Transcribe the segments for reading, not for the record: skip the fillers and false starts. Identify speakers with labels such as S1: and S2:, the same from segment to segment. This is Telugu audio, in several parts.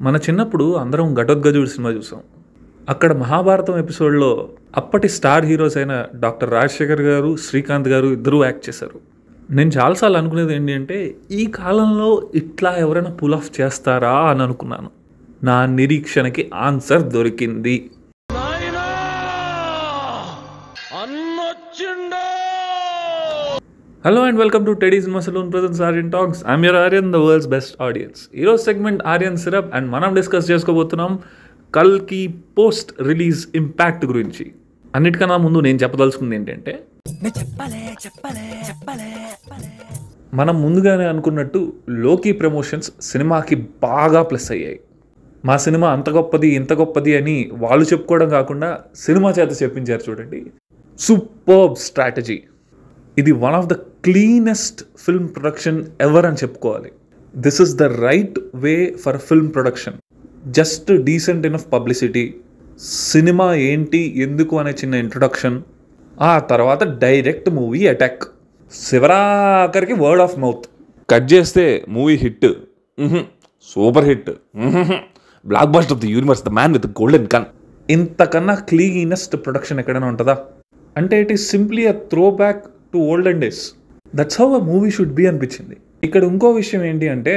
S1: మన చిన్నప్పుడు అందరం ఘటోత్కచుడు సినిమా చూసాం. అక్కడ మహాభారతం ఎపిసోడ్లో అప్పటి స్టార్ హీరోస్ అయిన డాక్టర్ రాజశేఖర్ గారు, శ్రీకాంత్ గారు ఇద్దరూ యాక్ట్ చేశారు. నేను చాలాసార్లు అనుకునేది ఏంటి అంటే, ఈ కాలంలో ఇట్లా ఎవరైనా పుల్ ఆఫ్ చేస్తారా అని అనుకున్నాను. నా నిరీక్షణకి ఆన్సర్ దొరికింది. Hello and welcome to Teddy cinema saloon presents Aryan talks. I'm your Aryan, the world's best audience. ఈరోజు సెగ్మెంట్ ఆర్యన్ సిరప్ అండ్ మనం డిస్కస్ చేసుకోబోతున్నాం కల్కి పోస్ట్ రిలీజ్ ఇంపాక్ట్ గురించి. అన్నిటికన్నా ముందు నేను చెప్పదలుచుకుంది ఏంటంటే, మనం ముందుగానే అనుకున్నట్టు లోకీ ప్రమోషన్స్ సినిమాకి బాగా ప్లస్ అయ్యాయి. మా సినిమా అంత గొప్పది ఇంత గొప్పది అని వాళ్ళు చెప్పుకోవడం కాకుండా సినిమా చేత చెప్పించారు. చూడండి, సూపర్బ్ స్ట్రాటజీ. ఇది one of the cleanest film production ever అని చెప్పుకోవాలి. This is the right way for film production. Just decent enough publicity, cinema ఏంటి ఎందుకు అనే చిన్న ఇంట్రొడక్షన్, ఆ తర్వాత డైరెక్ట్ మూవీ అటాక్, శివరాఖరికి వర్డ్ ఆఫ్ మౌత్. కట్ చేస్తే movie hit, super hit, blockbuster of the universe, the man with golden gun. ఇంతకన్నా క్లీనెస్ట్ ప్రొడక్షన్ ఎక్కడైనా ఉంటుందా? అంటే it is simply a throw back to olden days. That's how a movie should be అనిపించింది. ఇక్కడ ఇంకో విషయం ఏంటి అంటే,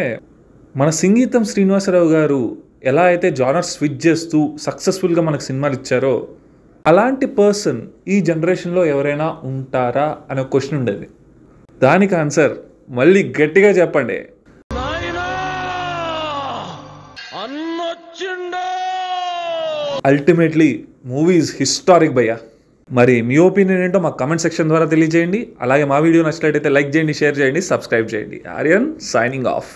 S1: మన సింగీతం శ్రీనివాసరావు గారు ఎలా అయితే జానర్ స్విచ్ చేస్తూ సక్సెస్ఫుల్గా మనకు సినిమాలు ఇచ్చారో, అలాంటి పర్సన్ ఈ జనరేషన్లో ఎవరైనా ఉంటారా అనే క్వశ్చన్ ఉండేది. దానికి ఆన్సర్ మళ్ళీ గట్టిగా చెప్పండి. అల్టిమేట్లీ మూవీ ఈజ్ హిస్టారిక్ భయ్యా. మరి మీ ఒపీనియన్ ఏంటో మా కమెంట్ సెక్షన్ ద్వారా తెలియజేయండి. అలాగే మా వీడియో నచ్చినట్లయితే లైక్ చేయండి, షేర్ చేయండి, సబ్స్క్రైబ్ చేయండి. Aryan signing off.